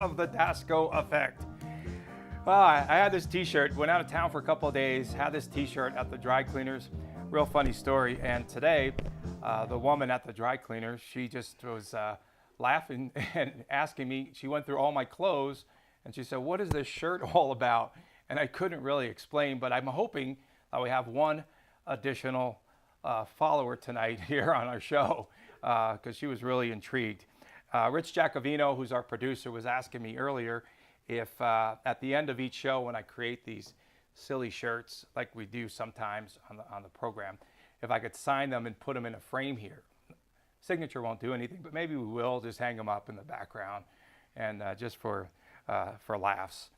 Of the Dasco Effect. I had this t-shirt, went out of town for a couple of days, had this t-shirt at the dry cleaners. Real funny story. And today, the woman at the dry cleaners, she just was laughing and asking me, she went through all my clothes and she said, "What is this shirt all about?" And I couldn't really explain, but I'm hoping that we have one additional follower tonight here on our show because she was really intrigued. Rich Jacovino, who's our producer, was asking me earlier if at the end of each show when I create these silly shirts like we do sometimes on the program, if I could sign them and put them in a frame here. Signature won't do anything, but maybe we will just hang them up in the background and just for laughs.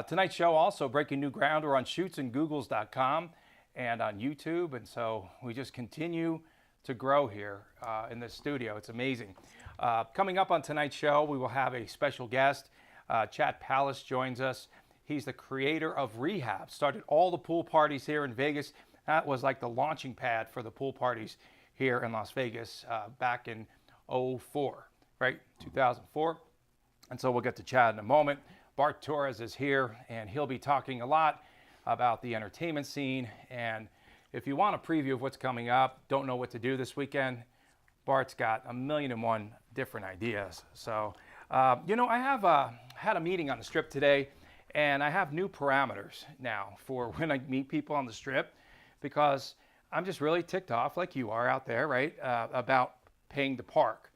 Tonight's show also breaking new ground. We're on shootsandgoogles.com and on YouTube, and so we just continue to grow here in the studio. It's amazing. Coming up on tonight's show, we will have a special guest. Chad Pallas joins us. He's the creator of Rehab. Started all the pool parties here in Vegas. That was like the launching pad for the pool parties here in Las Vegas back in 04, right? 2004. And so we'll get to Chad in a moment. Bart Torres is here, and he'll be talking a lot about the entertainment scene. And if you want a preview of what's coming up, don't know what to do this weekend, Bart's got 1,000,001 different ideas. So, I have had a meeting on the Strip today, and I have new parameters now for when I meet people on the Strip, because I'm just really ticked off, like you are out there, right, about paying to park.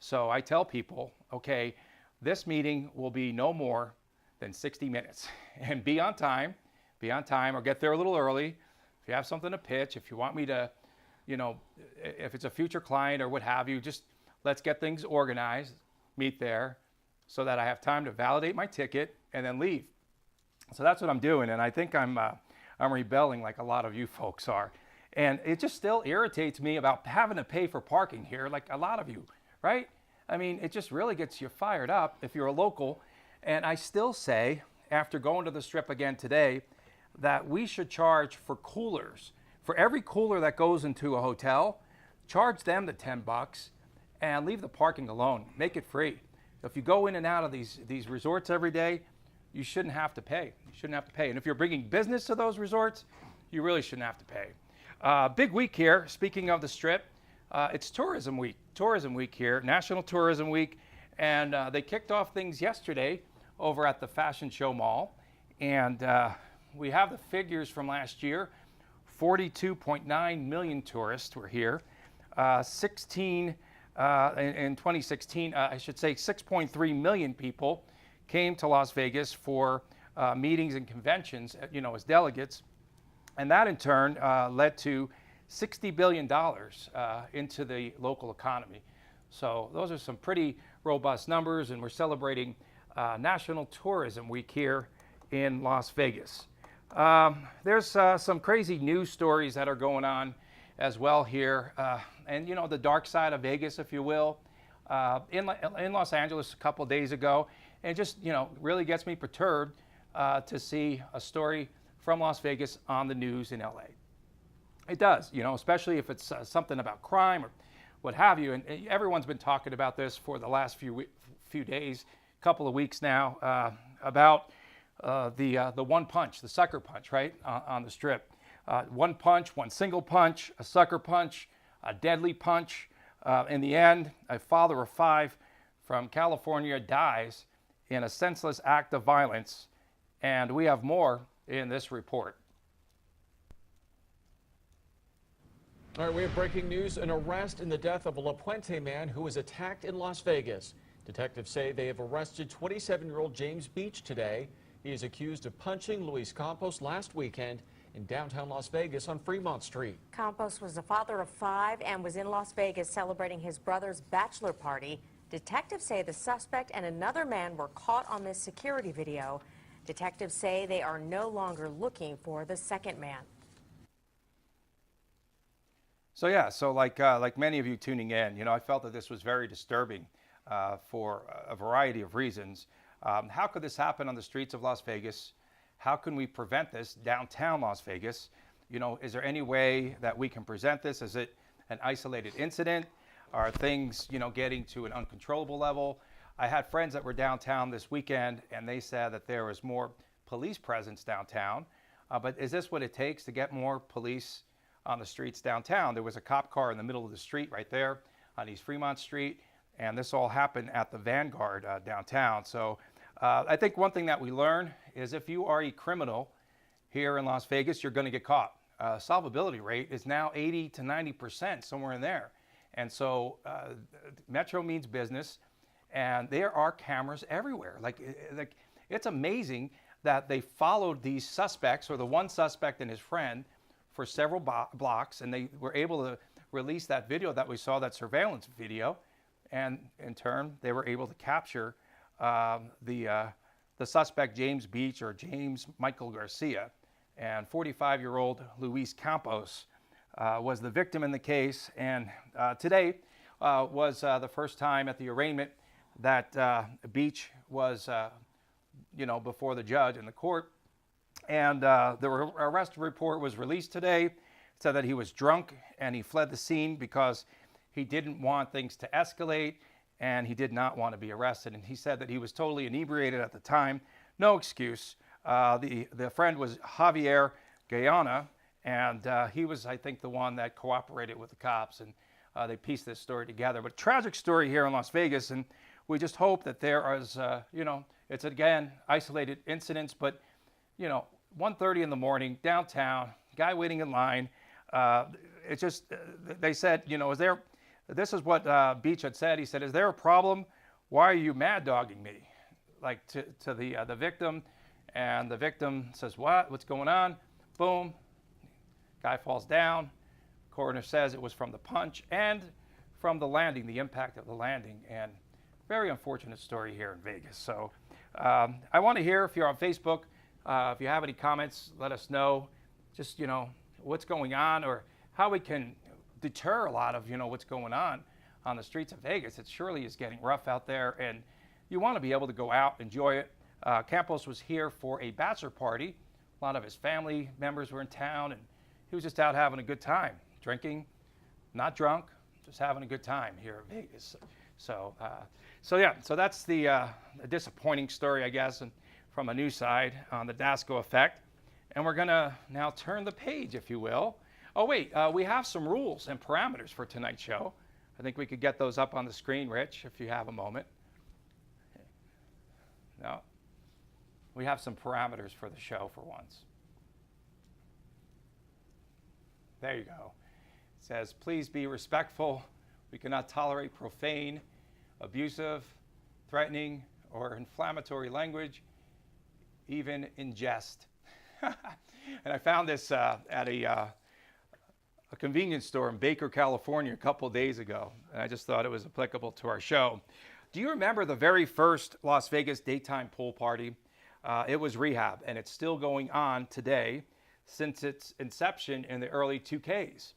So I tell people, okay, this meeting will be no more than 60 minutes, and be on time, or get there a little early. If you have something to pitch, if you want me to, if it's a future client or what have you, just let's get things organized, meet there, so that I have time to validate my ticket and then leave. So that's what I'm doing, and I think I'm rebelling like a lot of you folks are. And it just still irritates me about having to pay for parking here, like a lot of you, right? I mean, it just really gets you fired up if you're a local. And I still say, after going to the Strip again today, that we should charge for coolers. For every cooler that goes into a hotel, charge them the $10 and leave the parking alone. Make it free. If you go in and out of these resorts every day, you shouldn't have to pay. You shouldn't have to pay. And if you're bringing business to those resorts, you really shouldn't have to pay. Big week here. Speaking of the Strip, it's Tourism Week. Tourism Week here, National Tourism Week. And they kicked off things yesterday over at the Fashion Show Mall. And we have the figures from last year. 42.9 million tourists were here. In 2016, I should say 6.3 million people came to Las Vegas for meetings and conventions, as delegates. And that in turn led to $60 billion into the local economy. So those are some pretty robust numbers, and we're celebrating National Tourism Week here in Las Vegas. There's some crazy news stories that are going on as well here, and the dark side of Vegas, if you will, in Los Angeles a couple of days ago, and it just really gets me perturbed to see a story from Las Vegas on the news in LA. It does, especially if it's something about crime or what have you, and everyone's been talking about this for the last few days, couple of weeks now, about the one punch, the sucker punch, right, on the Strip. One punch, one single punch, a sucker punch, a deadly punch. In the end, a father of 5 from California dies in a senseless act of violence. And we have more in this report. All right, we have breaking news. An arrest in the death of a Puente man who was attacked in Las Vegas. Detectives say they have arrested 27-year-old James Beach today. He is accused of punching Luis Campos last weekend in downtown Las Vegas on Fremont Street. Campos was a father of 5 and was in Las Vegas celebrating his brother's bachelor party. Detectives say the suspect and another man were caught on this security video. Detectives say they are no longer looking for the second man. So yeah, like many of you tuning in, I felt that this was very disturbing for a variety of reasons. How could this happen on the streets of Las Vegas? How can we prevent this downtown Las Vegas? Is there any way that we can present this? Is it an isolated incident? Are things, getting to an uncontrollable level? I had friends that were downtown this weekend, and they said that there was more police presence downtown. But is this what it takes to get more police on the streets downtown? There was a cop car in the middle of the street right there on East Fremont Street, and this all happened at the Vanguard downtown. So I think one thing that we learn is if you are a criminal here in Las Vegas, you're going to get caught. Solvability rate is now 80 to 90%, somewhere in there. And so Metro means business, and there are cameras everywhere. Like it's amazing that they followed these suspects, or the one suspect and his friend, for several blocks, and they were able to release that video that we saw, that surveillance video, and in turn they were able to capture the suspect, James Beach, or James Michael Garcia, and 45-year-old Luis Campos was the victim in the case. And today was the first time at the arraignment that Beach was before the judge in the court. And the arrest report was released today. It said that he was drunk and he fled the scene because he didn't want things to escalate and he did not want to be arrested. And he said that he was totally inebriated at the time. No excuse. The friend was Javier Guyana, and he was, I think, the one that cooperated with the cops, and they pieced this story together. But tragic story here in Las Vegas, and we just hope that there is, it's again isolated incidents, but 1:30 in the morning downtown, guy waiting in line. It's just they said, is there? This is what Beach had said. He said, "Is there a problem? Why are you mad dogging me?" Like to the victim, and the victim says, "What? What's going on?" Boom. Guy falls down. Coroner says it was from the punch and from the landing, the impact of the landing, and very unfortunate story here in Vegas. So I want to hear if you're on Facebook. If you have any comments, let us know. Just, what's going on, or how we can deter a lot of, what's going on the streets of Vegas. It surely is getting rough out there, and you want to be able to go out, enjoy it. Campos was here for a bachelor party. A lot of his family members were in town, and he was just out having a good time, drinking, not drunk, just having a good time here in Vegas. So that's the disappointing story, I guess, and from a news side on the Dasco Effect. And we're gonna now turn the page, if you will. Oh wait, we have some rules and parameters for tonight's show. I think we could get those up on the screen, Rich, if you have a moment. No, we have some parameters for the show for once. There you go. It says, please be respectful. We cannot tolerate profane, abusive, threatening, or inflammatory language, even in jest. And I found this at a convenience store in Baker, California a couple days ago, and I just thought it was applicable to our show. Do you remember the very first Las Vegas daytime pool party? It was Rehab, and it's still going on today since its inception in the early 2000s.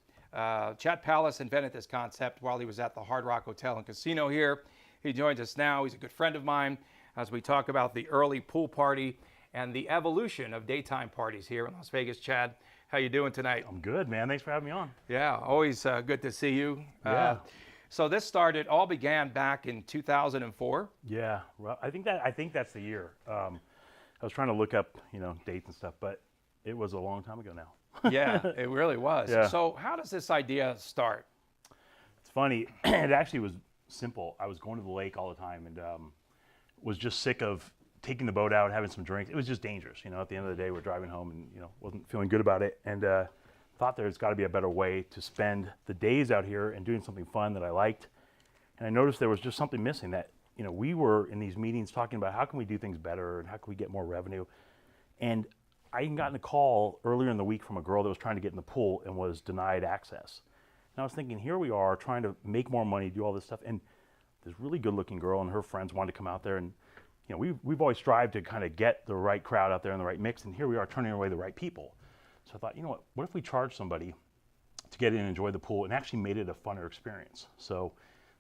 Chad Pallas invented this concept while he was at the Hard Rock Hotel and Casino here. He joins us now. He's a good friend of mine as we talk about the early pool party and the evolution of daytime parties here in Las Vegas. Chad, how you doing tonight? I'm good, man. Thanks for having me on. Yeah, always good to see you. Yeah. So this all began back in 2004. Yeah, well, I think that's the year. I was trying to look up, dates and stuff, but it was a long time ago now. Yeah, it really was. Yeah. So how does this idea start? It's funny. It actually was simple. I was going to the lake all the time and was just sick of taking the boat out, having some drinks. It was just dangerous. At the end of the day, we're driving home and, wasn't feeling good about it. And thought there's got to be a better way to spend the days out here and doing something fun that I liked. And I noticed there was just something missing, that, we were in these meetings talking about how can we do things better and how can we get more revenue. And I even gotten a call earlier in the week from a girl that was trying to get in the pool and was denied access. And I was thinking, here we are trying to make more money, do all this stuff. And this really good looking girl and her friends wanted to come out there, and we've always strived to kind of get the right crowd out there and the right mix, and here we are turning away the right people. So I thought, what if we charge somebody to get in and enjoy the pool and actually made it a funner experience? So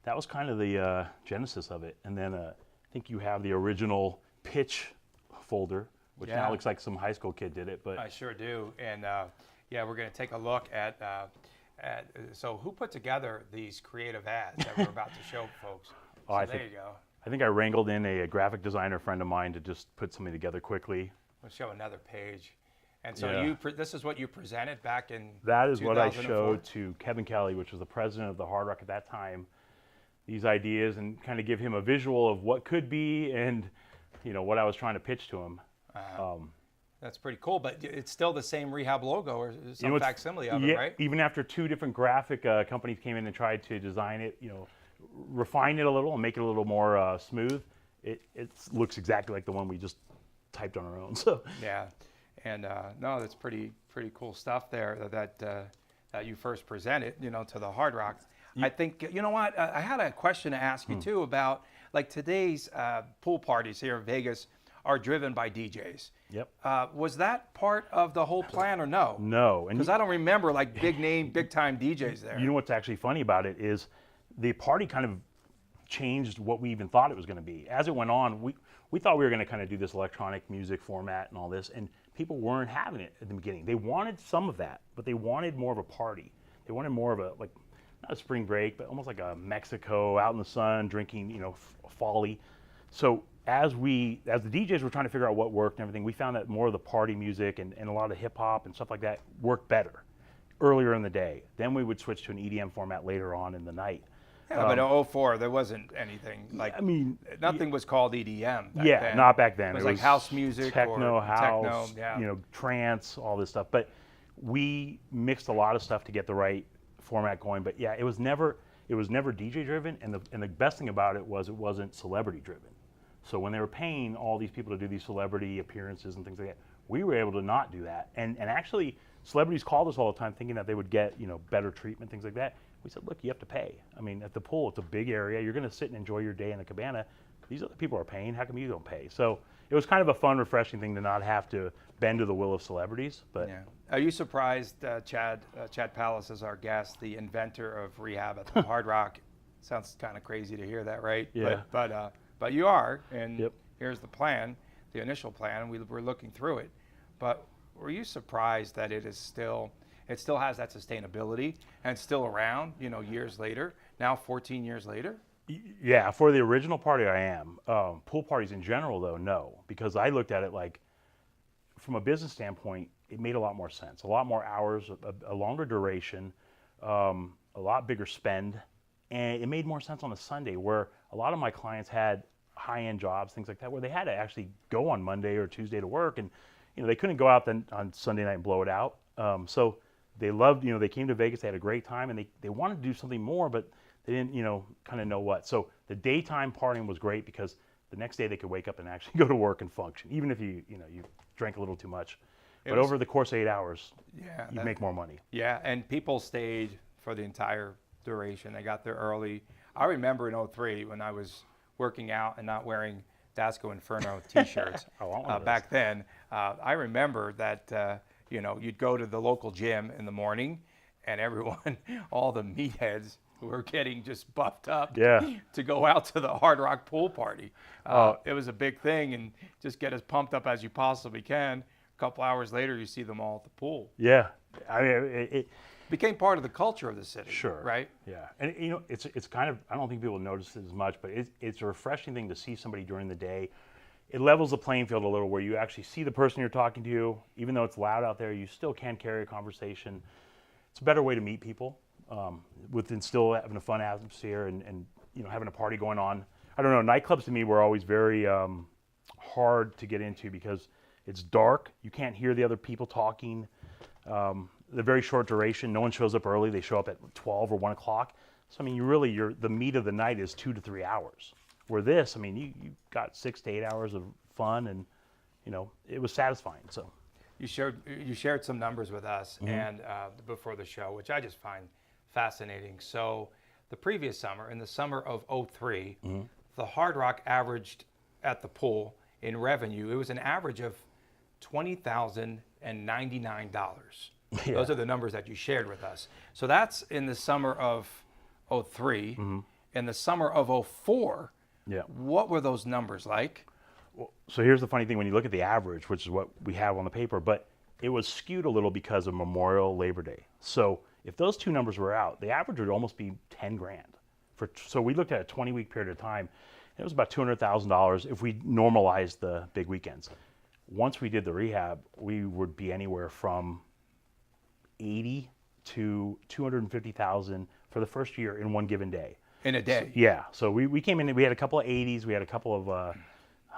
that was kind of the genesis of it. And then I think you have the original pitch folder, which now looks like some high school kid did it. But I sure do. And we're going to take a look at so who put together these creative ads that we're about to show folks? So there you go. I think I wrangled in a graphic designer friend of mine to just put something together quickly. We'll show another page. And so Yeah. this is what you presented back in That is what I 2004? showed to Kevin Kelly, which was the president of the Hard Rock at that time, these ideas, and kind of give him a visual of what could be and, you know, what I was trying to pitch to him. That's pretty cool, but it's still the same Rehab logo or some what's- facsimile of yeah, it, right? Even after 2 different graphic companies came in and tried to design it, you know, refine it a little and make it a little more smooth, it looks exactly like the one we just typed on our own. So Yeah, and no, that's pretty cool stuff there that you first presented, you know, to the Hard Rock. I think, you know what, I had a question to ask you too about, like, today's pool parties here in Vegas are driven by DJs. Yep. Was that part of the whole plan or no? No, and Because I don't remember like big name, big time DJs there. you know what's actually funny about it is the party kind of changed what we even thought it was going to be. As it went on, we thought we were going to kind of do this electronic music format and all this, and people weren't having it at the beginning. They wanted some of that, but they wanted more of a party. They wanted more of a, like, not a spring break, but almost like a Mexico, out in the sun, drinking, you know, folly. So as the DJs were trying to figure out what worked and everything, we found that more of the party music and a lot of hip hop and stuff like that worked better earlier in the day. Then we would switch to an EDM format later on in the night. Yeah, but in 04, there wasn't anything like. I mean, nothing was called EDM. Back yeah, then. not back then. It was like house music, techno, or house, techno, yeah. you know, trance, all this stuff. But we mixed a lot of stuff to get the right format going. But yeah, it was never DJ driven, and the best thing about it wasn't celebrity driven. So when they were paying all these people to do these celebrity appearances and things like that, we were able to not do that. And actually, celebrities called us all the time thinking that they would get, you know, better treatment, things like that. We said, look, you have to pay. I mean, at the pool, it's a big area. You're going to sit and enjoy your day in the cabana. These other people are paying. How come you don't pay? So it was kind of a fun, refreshing thing to not have to bend to the will of celebrities. But Yeah. Are you surprised Chad Pallas is our guest, the inventor of Rehab at the Hard Rock? Sounds kind of crazy to hear that, right? Yeah. But you are, and Yep. here's the plan, the initial plan, and we're looking through it. But were you surprised that it still has that sustainability and it's still around, you know, years later, now 14 years later? yeah, for the original party, I am. Pool parties in general, though, no, because I looked at it like, from a business standpoint, it made a lot more sense. A lot more hours, a longer duration, a lot bigger spend, and it made more sense on a Sunday where a lot of my clients had high-end jobs, things like that, where they had to actually go on Monday or Tuesday to work, and you know they couldn't go out then on Sunday night and blow it out. So they loved, you know, they came to Vegas, they had a great time, and they wanted to do something more, but they didn't, you know, kind of know what. So the daytime partying was great because the next day they could wake up and actually go to work and function, even if you drank a little too much. But over the course of 8 hours, Yeah, you'd make more money. Yeah, and people stayed for the entire duration. They got there early. I remember in 03 when I was working out and not wearing Dasco Inferno t-shirts I want one of back then. I remember that, you know, you'd go to the local gym in the morning and everyone, all the meatheads were getting just buffed up Yeah. to go out to the Hard Rock pool party. It was a big thing, and just get as pumped up as you possibly can. A couple hours later, you see them all at the pool. Yeah, I mean, it Became part of the culture of the city. Sure. Right? Yeah, and you know, it's kind of, I don't think people notice it as much, but it's a refreshing thing to see somebody during the day. It levels the playing field a little, where you actually see the person you're talking to. Even though it's loud out there, you still can carry a conversation. It's a better way to meet people, within still having a fun atmosphere and you know, having a party going on. I don't know, nightclubs to me were always very hard to get into because it's dark. You can't hear the other people talking. The very short duration. No one shows up early. They show up at 12 or 1 o'clock. So I mean, the meat of the night is 2 to 3 hours. Where this, I mean, you got 6 to 8 hours of fun, and you know, it was satisfying. So You shared some numbers with us and before the show, which I just find fascinating. So the previous summer, in the summer of 03, the Hard Rock averaged at the pool in revenue, it was an average of $20,099. Yeah. Those are the numbers that you shared with us. So that's in the summer of 03. In the summer of 04, yeah. what were those numbers like? So here's the funny thing: when you look at the average, which is what we have on the paper, but it was skewed a little because of Memorial Labor Day. So if those two numbers were out, the average would almost be 10 grand. So we looked at a 20-week period of time, It was about $200,000 if we normalized the big weekends. Once we did the rehab, we would be anywhere from 80 to 250,000 for the first year in one given day. In a day. Yeah. So we came in, we had a couple of 80s, we had a couple of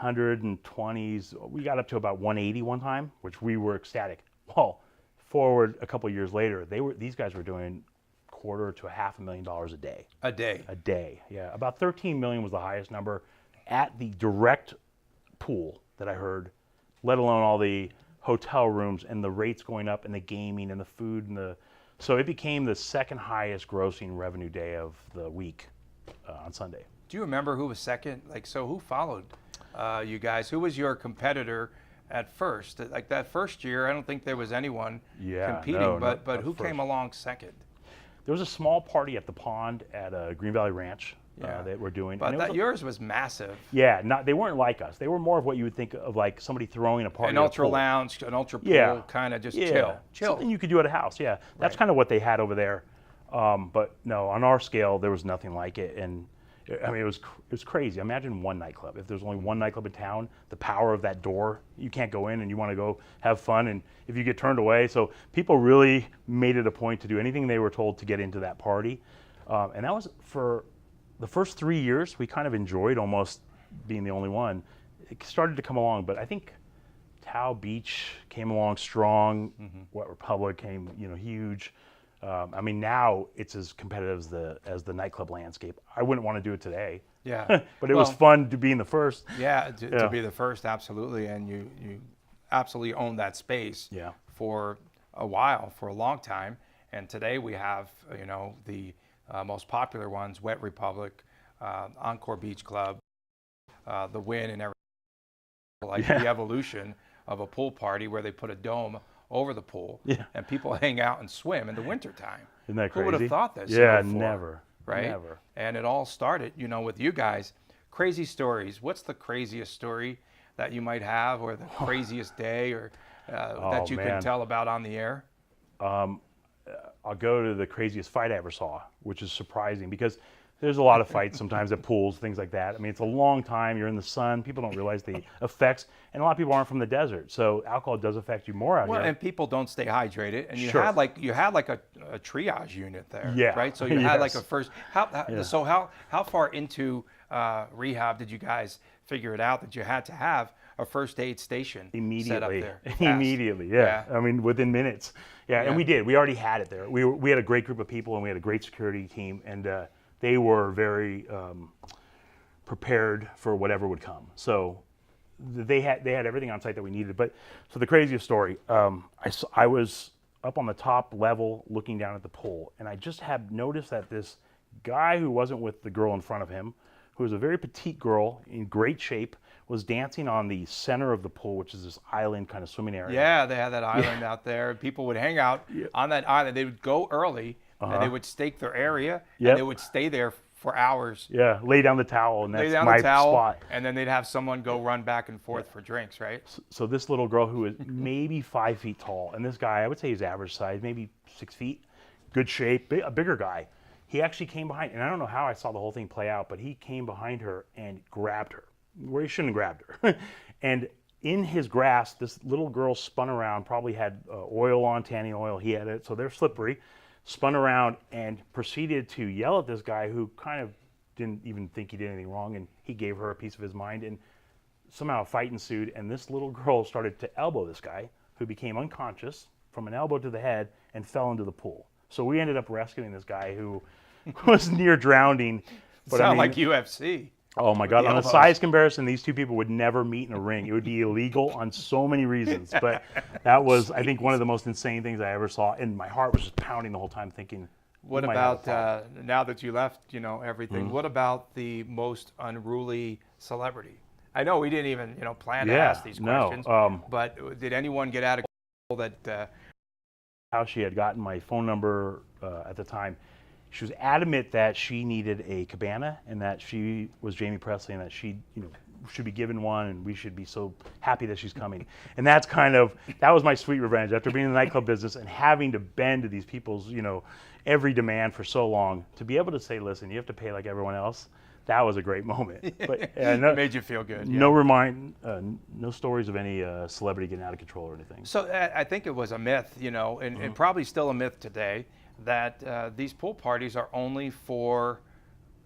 120s. We got up to about 180 one time, which we were ecstatic. Well, forward a couple of years later, these guys were doing $250,000 to $500,000 a day. A day. A day, yeah. About 13 million was the highest number at the direct pool that I heard, let alone all the hotel rooms and the rates going up and the gaming and the food and so it became the second highest grossing revenue day of the week on Sunday. Do you remember who was second? Like, so who followed you guys? Who was your competitor at first? Like that first year, I don't think there was anyone competing, no, but who came along second? There was a small party at the pond at Green Valley Ranch that we're doing. But yours was massive. Yeah, they weren't like us. They were more of what you would think of like somebody throwing a party. An ultra lounge, an ultra pool, kind of just chill. Something you could do at a house, yeah. That's kind of what they had over there. But no, on our scale, there was nothing like it. And I mean, it was crazy. Imagine one nightclub. If there's only one nightclub in town, the power of that door, you can't go in and you want to go have fun. And if you get turned away, so people really made it a point to do anything they were told to get into that party. And that was for the first 3 years, we kind of enjoyed almost being the only one. It started to come along, but I think Tao Beach came along strong. Wet Republic came, huge. I mean, now it's as competitive as the nightclub landscape. I wouldn't want to do it today. Yeah, but it was fun to be in the first. Yeah, to be the first, absolutely, and you absolutely owned that space. Yeah. For a while, for a long time, and today we have the most popular ones: Wet Republic, Encore Beach Club, the Win, and everything. The evolution of a pool party where they put a dome over the pool and people hang out and swim in the wintertime. Isn't that crazy? Who would have thought this? Yeah, before, never. Right? Never. And it all started, with you guys. Crazy stories. What's the craziest story that you might have, or the craziest day, or that you can tell about on the air? I'll go to the craziest fight I ever saw, which is surprising because there's a lot of fights sometimes at pools, things like that. I mean, it's a long time. You're in the sun. People don't realize the effects, and a lot of people aren't from the desert, so alcohol does affect you more out here. And people don't stay hydrated, and you had like a triage unit there, right? So you had like a first. So how far into rehab did you guys figure it out that you had to have a first aid station set up there? Immediately, yeah. I mean, within minutes. Yeah, and we did. We already had it there. We had a great group of people, and we had a great security team, and they were very prepared for whatever would come. So they had everything on site that we needed. But so the craziest story, I was up on the top level looking down at the pool, and I just had noticed that this guy who wasn't with the girl in front of him, who was a very petite girl in great shape, was dancing on the center of the pool, which is this island kind of swimming area. Yeah, they had that island out there. People would hang out on that island. They would go early, and they would stake their area, and they would stay there for hours. Yeah, lay down the towel, and that's my spot. And then they'd have someone go run back and forth for drinks, right? So this little girl who is maybe 5 feet tall, and this guy, I would say he's average size, maybe 6 feet, good shape, a bigger guy. He actually came behind, and I don't know how I saw the whole thing play out, but he came behind her and grabbed her, where he shouldn't have grabbed her. And in his grasp, this little girl spun around, probably had oil on, tanning oil, he had it, so they're slippery, spun around and proceeded to yell at this guy who kind of didn't even think he did anything wrong, and he gave her a piece of his mind, and somehow a fight ensued, and this little girl started to elbow this guy, who became unconscious from an elbow to the head and fell into the pool. So we ended up rescuing this guy who was near drowning. But Sound like UFC. Oh my God! On a size comparison, these two people would never meet in a ring. It would be illegal on so many reasons. But that was, I think, one of the most insane things I ever saw, and my heart was just pounding the whole time, thinking. What about now that you left? Everything. What about the most unruly celebrity? I know we didn't even plan to ask these questions. But did anyone get out of control that? How she had gotten my phone number at the time. She was adamant that she needed a cabana and that she was Jamie Presley and that she, should be given one and we should be so happy that she's coming. And that was my sweet revenge after being in the nightclub business and having to bend to these people's, every demand for so long, to be able to say, listen, you have to pay like everyone else. that was a great moment. But It made you feel good. Yeah. no stories of any celebrity getting out of control or anything. So I think it was a myth, you know, and probably still a myth today, that these pool parties are only for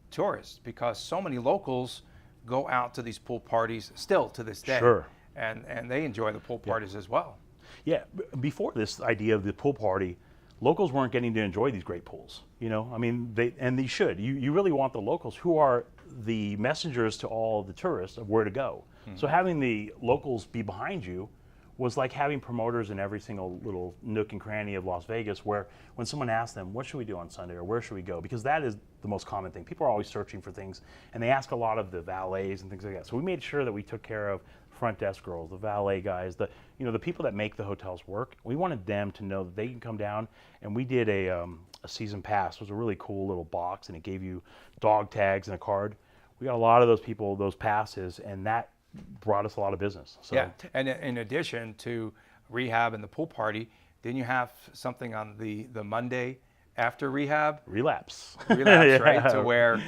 tourists, because so many locals go out to these pool parties still to this day. Sure. And they enjoy the pool parties as well. Yeah, before this idea of the pool party, locals weren't getting to enjoy these great pools. You know, I mean, they should. You really want the locals, who are the messengers to all the tourists, of where to go. So having the locals be behind you was like having promoters in every single little nook and cranny of Las Vegas, where when someone asks them, what should we do on Sunday, or where should we go? Because that is the most common thing. People are always searching for things, and they ask a lot of the valets and things like that. So we made sure that we took care of front desk girls, the valet guys, the people that make the hotels work. We wanted them to know that they can come down, and we did a season pass. It was a really cool little box, and it gave you dog tags and a card. We got a lot of those people, those passes, and that brought us a lot of business. So. Yeah, and in addition to Rehab and the pool party, didn't you have something on the Monday after Rehab? Relapse. Yeah. Right? To where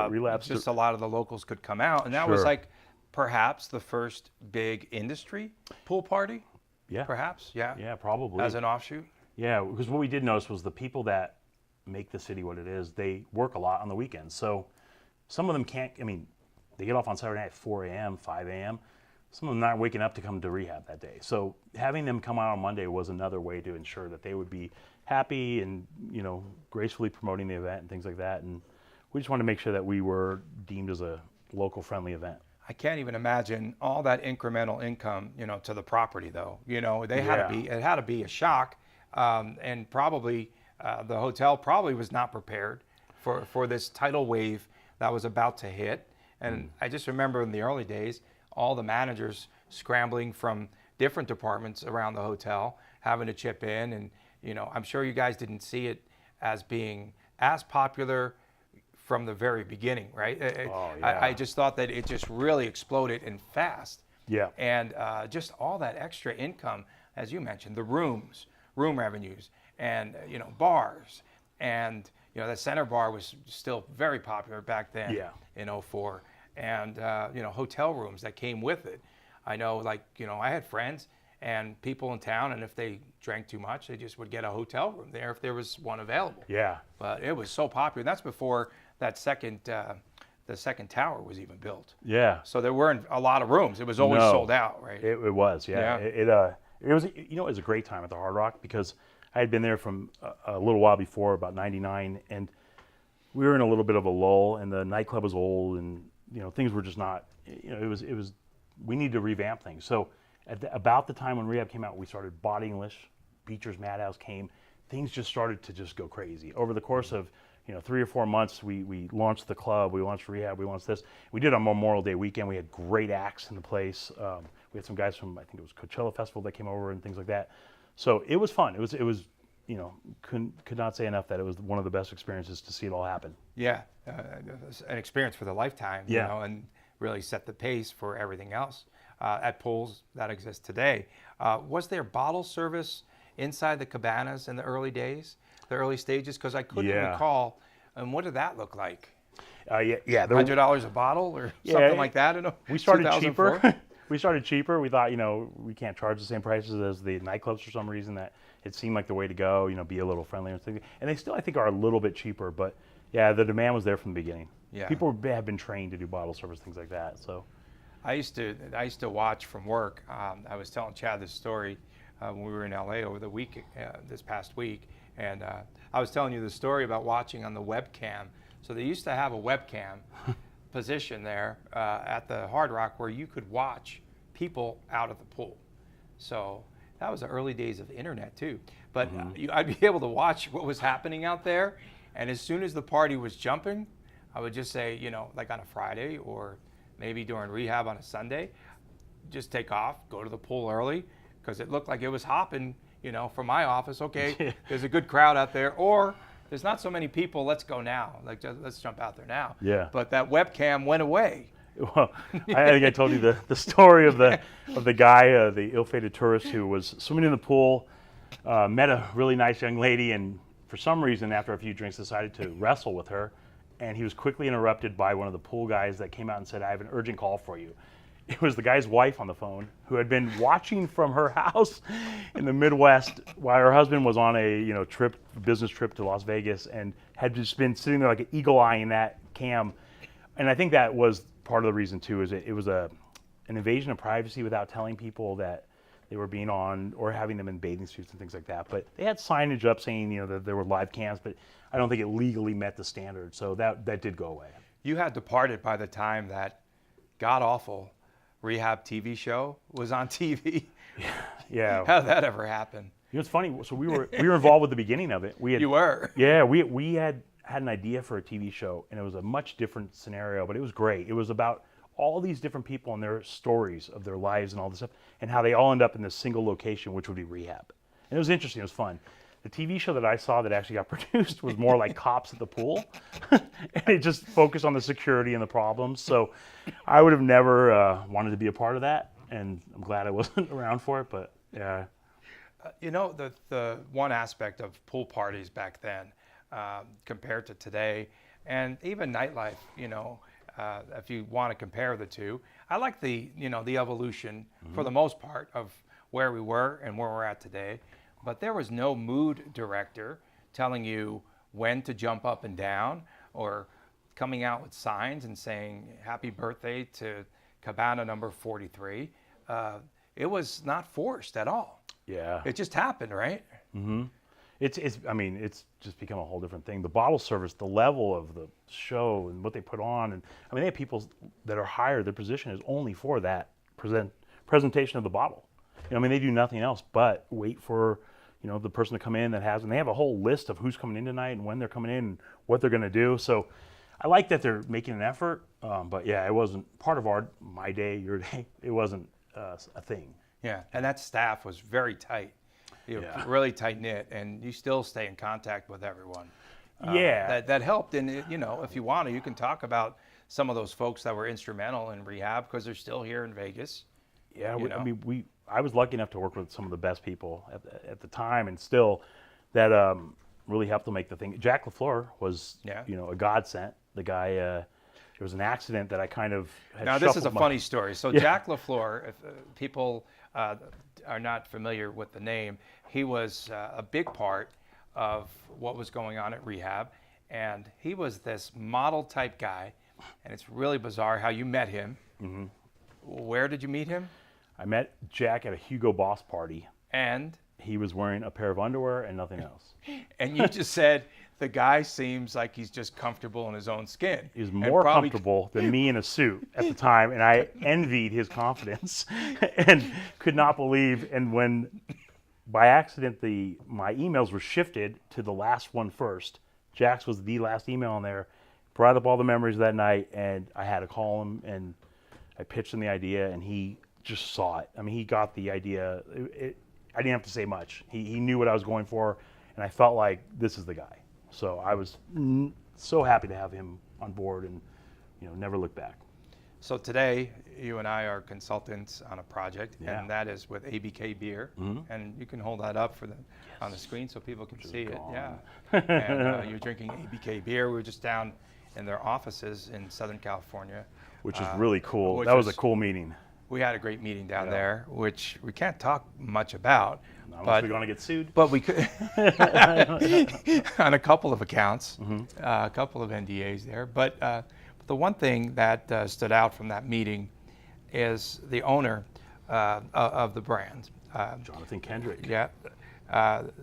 relapse just a lot of the locals could come out. And that was Sure. like perhaps the first big industry pool party? Yeah. Perhaps, yeah. Yeah, probably. As an offshoot? Yeah, because what we did notice was the people that make the city what it is, they work a lot on the weekends. So some of them can't, I mean, they get off on Saturday night at 4 a.m., 5 a.m. Some of them aren't waking up to come to Rehab that day. So having them come out on Monday was another way to ensure that they would be happy and, gracefully promoting the event and things like that. And we just wanted to make sure that we were deemed as a local friendly event. I can't even imagine all that incremental income, to the property though. They had to be, it had to be a shock. And probably the hotel probably was not prepared for this tidal wave that was about to hit. And I just remember in the early days, all the managers scrambling from different departments around the hotel, having to chip in. And, I'm sure you guys didn't see it as being as popular from the very beginning, right? Yeah. I just thought that it just really exploded and fast. Yeah. And just all that extra income, as you mentioned, the room revenues, and, bars. And, the center bar was still very popular back then in 04. And, hotel rooms that came with it. I know, I had friends and people in town, and if they drank too much, they just would get a hotel room there if there was one available. Yeah. But it was so popular. That's before that the second tower was even built. Yeah. So there weren't a lot of rooms. It was always sold out, right? It was, yeah. Yeah. It was, it was a great time at the Hard Rock, because I had been there from a little while before, about 99, and we were in a little bit of a lull, and the nightclub was old, and things were just not, it was we needed to revamp things. So about the time when Rehab came out, we started Body English, Beecher's Madhouse came, things just started to just go crazy. Over the course of 3 or 4 months, we launched the club, we launched Rehab, we launched this. We did on Memorial Day weekend. We had great acts in the place. We had some guys from, I think it was Coachella Festival that came over and things like that. So it was fun. It was could not say enough that it was one of the best experiences to see it all happen. Yeah, an experience for the lifetime, Yeah. and really set the pace for everything else at pools that exist today. Was there bottle service inside the cabanas in the early days, the early stages? Because I couldn't recall. And what did that look like? Yeah. $100 a bottle or something like that? We started 2004? cheaper. We started cheaper. We thought, we can't charge the same prices as the nightclubs for some reason. That it seemed like the way to go. Be a little friendlier and things. And they still, I think, are a little bit cheaper. But yeah, the demand was there from the beginning. Yeah. People have been trained to do bottle service, things like that. So. I used to watch from work. I was telling Chad this story when we were in LA over the week, this past week, and I was telling you the story about watching on the webcam. So they used to have a webcam position there at the Hard Rock where you could watch people out of the pool. So that was the early days of the internet too. But I'd be able to watch what was happening out there, and as soon as the party was jumping, I would just say, like on a Friday or maybe during Rehab on a Sunday, just take off, go to the pool early, because it looked like it was hopping, from my office. Okay, there's a good crowd out there, or there's not so many people, let's go now. Let's jump out there now. Yeah. But that webcam went away. Well, I think I told you the story of the guy, the ill-fated tourist who was swimming in the pool, met a really nice young lady, and for some reason, after a few drinks, decided to wrestle with her. and he was quickly interrupted by one of the pool guys that came out and said, "I have an urgent call for you." It was the guy's wife on the phone who had been watching from her house in the Midwest while her husband was on a business trip to Las Vegas, and had just been sitting there like an eagle eye in that cam. And I think that was part of the reason too, is it was an invasion of privacy without telling people that they were being on, or having them in bathing suits and things like that. But they had signage up saying that there were live cams, but I don't think it legally met the standard, so that did go away. You had departed by the time that god-awful Rehab TV show was on TV. Yeah. How did that ever happen? It's funny. So we were involved with the beginning of it. You were? Yeah, we had an idea for a TV show, and it was a much different scenario, but it was great. It was about all these different people and their stories of their lives and all this stuff, and how they all end up in this single location, which would be Rehab. And it was interesting. It was fun. The TV show that I saw that actually got produced was more like Cops at the Pool, and it just focused on the security and the problems. So I would have never wanted to be a part of that, and I'm glad I wasn't around for it. But yeah, the one aspect of pool parties back then compared to today, and even nightlife, if you want to compare the two, I like the evolution for the most part of where we were and where we're at today. But there was no mood director telling you when to jump up and down, or coming out with signs and saying happy birthday to Cabana number 43. It was not forced at all. Yeah. It just happened, right? Mm-hmm. It's just become a whole different thing. The bottle service, the level of the show and what they put on, and they have people that are hired, their position is only for that presentation of the bottle. They do nothing else but wait for the person to come in and they have a whole list of who's coming in tonight and when they're coming in and what they're going to do. So I like that they're making an effort, but yeah, it wasn't part of my day, your day. It wasn't a thing. Yeah, and that staff was very tight. Really tight knit, and you still stay in contact with everyone. Yeah, that helped. And if you want to, you can talk about some of those folks that were instrumental in Rehab, because they're still here in Vegas. Yeah, I was lucky enough to work with some of the best people at the time, and still that really helped to make the thing. Jack LaFleur was a godsend. The guy, there was an accident that I kind of had. Now this is a funny story. So Jack LaFleur, if people are not familiar with the name, he was a big part of what was going on at Rehab, and he was this model type guy, and it's really bizarre how you met him. Mm-hmm. Where did you meet him? I met Jack at a Hugo Boss party. And? He was wearing a pair of underwear and nothing else. And you just said, the guy seems like he's just comfortable in his own skin. He was more comfortable than me in a suit at the time, and I envied his confidence and could not believe. And when, by accident, my emails were shifted to the last one first, Jack's was the last email on there, brought up all the memories of that night, and I had to call him, and I pitched him the idea, and he just saw it. He got the idea. I didn't have to say much. He knew what I was going for, and I felt like this is the guy. So I was so happy to have him on board, and never look back. So today, you and I are consultants on a project, and that is with ABK Beer. Mm-hmm. And you can hold that up on the screen so people can see it. Yeah. And you're drinking ABK Beer. We were just down in their offices in Southern California. Which is really cool. That was a cool meeting. We had a great meeting down there, which we can't talk much about. Unless we're going to get sued. But we could, on a couple of accounts, a couple of NDAs there. But the one thing that stood out from that meeting is the owner of the brand. Jonathan Kendrick. Yeah.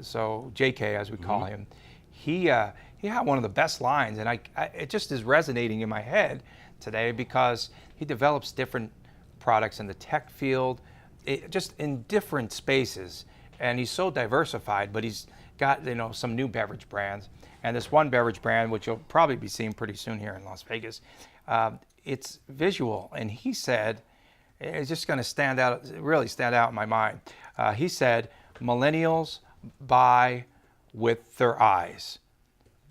So JK, as we call him, he had one of the best lines, and it just is resonating in my head today, because he develops different products in the tech field, just in different spaces, and he's so diversified. But he's got some new beverage brands, and this one beverage brand, which you'll probably be seeing pretty soon here in Las Vegas, it's visual, and he said it's just going to really stand out in my mind. He said millennials buy with their eyes.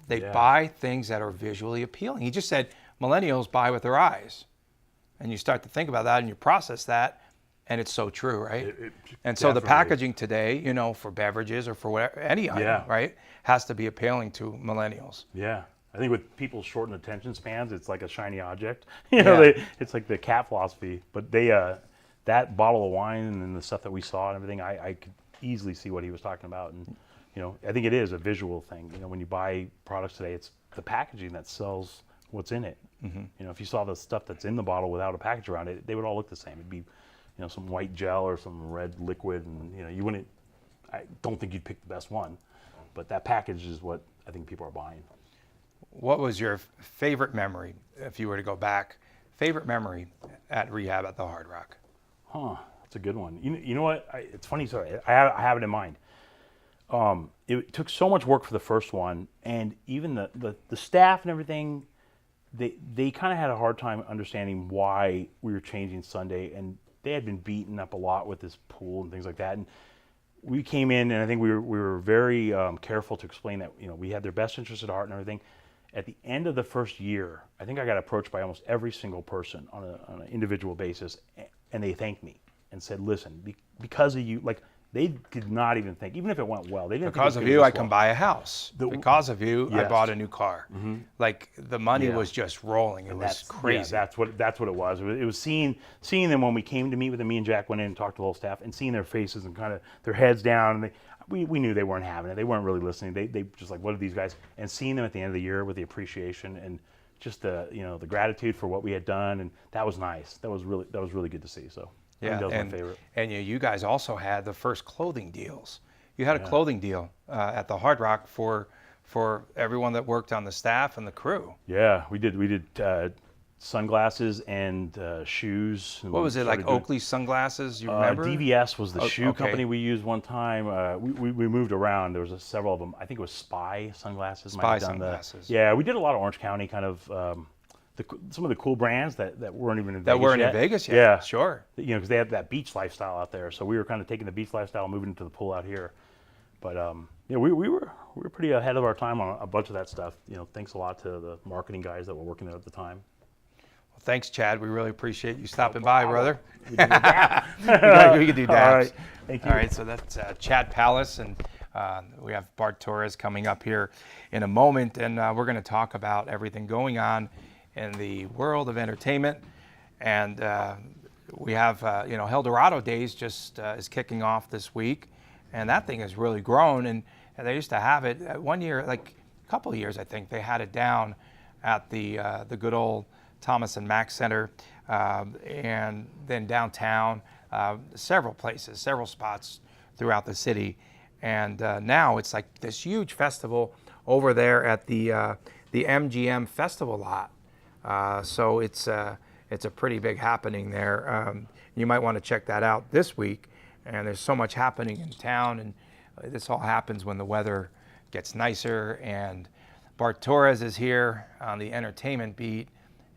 They buy things that are visually appealing. He just said millennials buy with their eyes. And you start to think about that and you process that, and it's so true, right? And so the packaging today, for beverages or for whatever, any item, right, has to be appealing to millennials. Yeah, I think with people's shortened attention spans, it's like a shiny object. You know, it's like the cat philosophy. But they, that bottle of wine and the stuff that we saw and everything, I could easily see what he was talking about. And, you know, I think it is a visual thing. You know, when you buy products today, it's the packaging that sells what's in it. You know, if you saw the stuff that's in the bottle without a package around it, they would all look the same. It'd be, you know, some white gel or some red liquid, and you know, you wouldn't. I don't think you'd pick the best one, but that package is what I think people are buying. What was your favorite memory, if you were to go back? Favorite memory at Rehab at the Hard Rock? That's a good one. You know what? It's funny. Sorry, I have it in mind. It took so much work for the first one, and even the staff and everything. They kind of had a hard time understanding why we were changing Sunday, and they had been beaten up a lot with this pool and things like that. And we came in, and I think we were very careful to explain that, you know, we had their best interest at heart and everything. At the end of the first year, I think I got approached by almost every single person on an individual basis, and they thanked me and said, "Listen, because of you, like." They did not even think, even if it went well, they didn't because think of you, I can buy a house. Because of you, I Yes. bought a new car. Like the money was just rolling. It was crazy. Yeah, that's what it was. It was seeing them when we came to meet with them. Me and Jack went in and talked to the whole staff, and seeing their faces and kind of their heads down. And we knew they weren't having it. They weren't really listening. They just like, what are these guys? And seeing them at the end of the year with the appreciation and just the the gratitude for what we had done, and that was nice. That was really good to see. So. I think that was my favorite. And you guys also had the first clothing deals. You had a clothing deal at the Hard Rock for everyone that worked on the staff and the crew. Yeah, we did sunglasses and shoes. What was it, like Oakley sunglasses? You remember? DVS was the shoe company we used one time. We moved around. There was several of them. I think it was Spy sunglasses. Spy sunglasses. Yeah, we did a lot of Orange County kind of. Some of the cool brands that weren't even in Vegas that weren't yet. in Vegas yet. Yeah, sure. You know, because they have that beach lifestyle out there. So we were kind of taking the beach lifestyle, moving into the pool out here. But yeah, we were pretty ahead of our time on a bunch of that stuff. You know, thanks a lot to the marketing guys that were working there at the time. Well, thanks, Chad. We really appreciate you stopping by, brother. We can do that. We can do that. All right, thank you. All right, so that's Chad Pallas, and we have Bart Torres coming up here in a moment, and we're going to talk about everything going on in the world of entertainment. And we have El Dorado Days just is kicking off this week, and that thing has really grown. And they used to have it one year, like a couple of years, I think they had it down at the good old Thomas and Mack Center, and then downtown, several places, several spots throughout the city. And now it's like this huge festival over there at the MGM Festival lot. So it's a pretty big happening there. You might want to check that out this week. And there's so much happening in town, and this all happens when the weather gets nicer. And Bart Torres is here on the entertainment beat,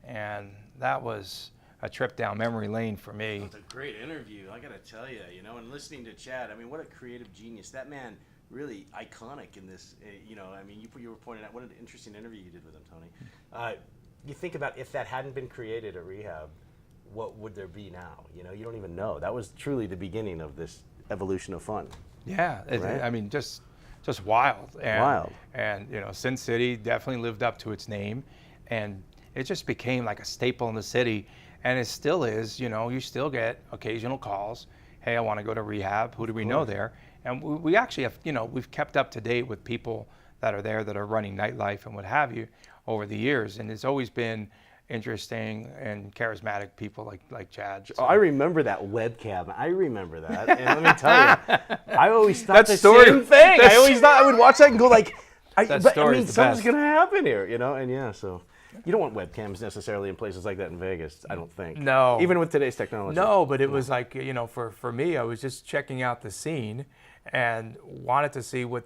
and that was a trip down memory lane for me. It's a great interview, I gotta tell you. And listening to Chad, I mean, what a creative genius. That man, really iconic in this. I mean, you were pointing out what an interesting interview you did with him, Tony. You think about if that hadn't been created at Rehab, what would there be now? You don't even know. That was truly the beginning of this evolution of fun. Yeah, Right? I mean, just wild. And, Wild. And Sin City definitely lived up to its name, and it just became like a staple in the city, and it still is. You still get occasional calls. Hey, I want to go to Rehab. Who do we know there? And we actually have, we've kept up to date with people that are there that are running nightlife and what have you over the years, and it's always been interesting and charismatic people like Chad. So. Oh, I remember that webcam. I remember that. And let me tell you, I always thought That the story- same thing. I always thought I would watch that and go like, That story's the something's best. going to happen here, And yeah, so you don't want webcams necessarily in places like that in Vegas, I don't think. No. Even with today's technology. No, but it was like, for me, I was just checking out the scene and wanted to see what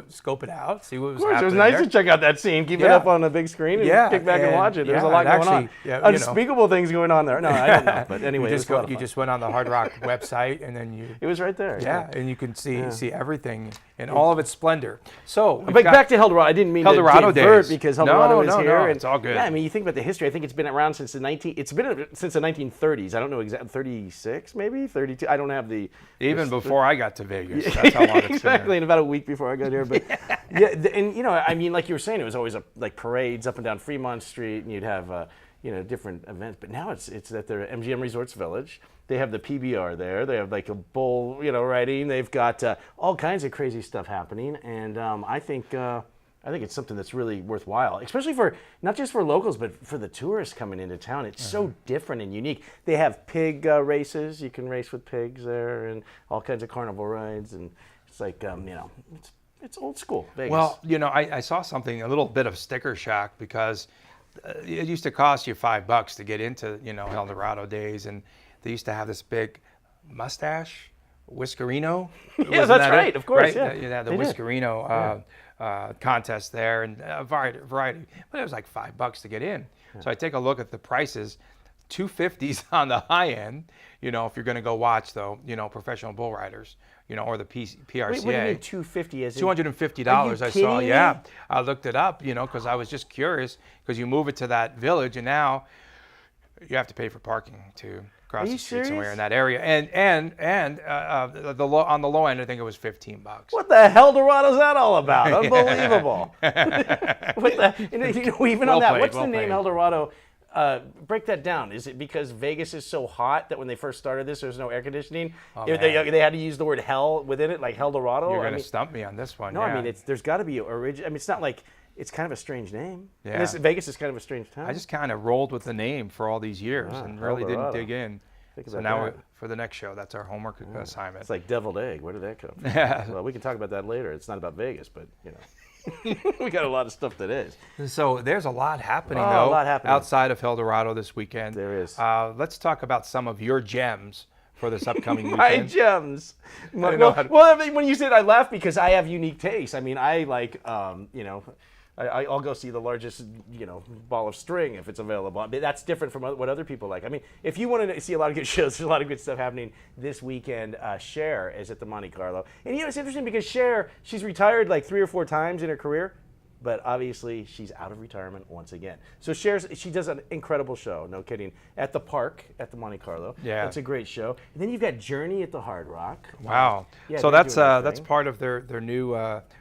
scope it out, see what was Of course, it happening was nice there. to check out that scene, keep it Yeah. up on a big screen, and Yeah, kick back and watch it. There's yeah, a lot and going on. actually, yeah, Unspeakable things going on there. No, I don't know. But anyway, You it was just a lot of you fun. just went on the Hard Rock website, and then It was right there. yeah, and you can see everything in all of its splendor. So, we've But got- back to El Dorado. I didn't mean El Dorado to divert days. because El No, Dorado is no, here. no, and it's all good. Yeah, I mean, you think about the history. I think it's been around since the 1930s. I don't know exactly, 36 maybe, 32. I don't have the even before I got to Vegas, that's how long it's been. exactly. And about a week before I got here. here, but yeah, and you know, I mean, like you were saying, it was always like parades up and down Fremont Street, and you'd have you know, different events. But now it's at their MGM Resorts Village. They have the PBR there. They have like a bull, you know, riding. They've got all kinds of crazy stuff happening, and I think it's something that's really worthwhile, especially for not just for locals, but for the tourists coming into town. It's so different and unique. They have pig races. You can race with pigs there, and all kinds of carnival rides, and it's like you know, it's old school Vegas. Well, you know, I saw something, a little bit of sticker shock, because it used to cost you $5 to get into, you know, El Dorado days, and they used to have this big mustache whiskerino. Yeah, that's right. Of course, right? yeah. The They did. whiskerino contest there, and a variety. But it was like $5 to get in. So I take a look at the prices. $250s on the high end, you know, if you're going to go watch, though, you know, professional bull riders, you know, or the PRCA. Wait, what do you mean $250? As in- $250 Are you I saw. kidding me? Yeah, I looked it up, you know, because I was just curious, because you move it to that village, and now you have to pay for parking to cross you the street somewhere serious? in that area. And on the low end, I think it was $15. What the hell Dorado's that all about? Unbelievable. What the, you know, even Well on that, played, what's well the name played. El Dorado? Break that down. Is it because Vegas is so hot that when they first started this, there was no air conditioning? They had to use the word hell within it, like Hell Dorado? You're I going to mean, stump me on this one. no, yeah. I mean, there's got to be original. I mean, it's not like, it's kind of a strange name. Yeah. And Vegas is kind of a strange town. I just kind of rolled with the name for all these years and El really didn't Dorado. dig in. Think So about now that. for the next show, that's our homework assignment. It's like deviled egg. Where did that come from? Yeah. Well, we can talk about that later. It's not about Vegas, but, you know. We got a lot of stuff that is. So there's a lot happening, Oh, a though, lot happening. outside of El Dorado this weekend. There is. Let's talk about some of your gems for this upcoming My weekend. gems. don't know how to- Well, I mean, when you said, I laugh because I have unique tastes. I mean, I like, you know, I'll go see the largest, you know, ball of string if it's available. But that's different from what other people like. I mean, if you want to see a lot of good shows, there's a lot of good stuff happening this weekend. Cher is at the Monte Carlo. And, you know, it's interesting because Cher, she's retired like 3 or 4 times in her career. But obviously, she's out of retirement once again. So she does an incredible show, no kidding, at the park at the Monte Carlo. Yeah. It's a great show. And then you've got Journey at the Hard Rock. Wow. Yeah, So they're that's doing their that's thing. part of their new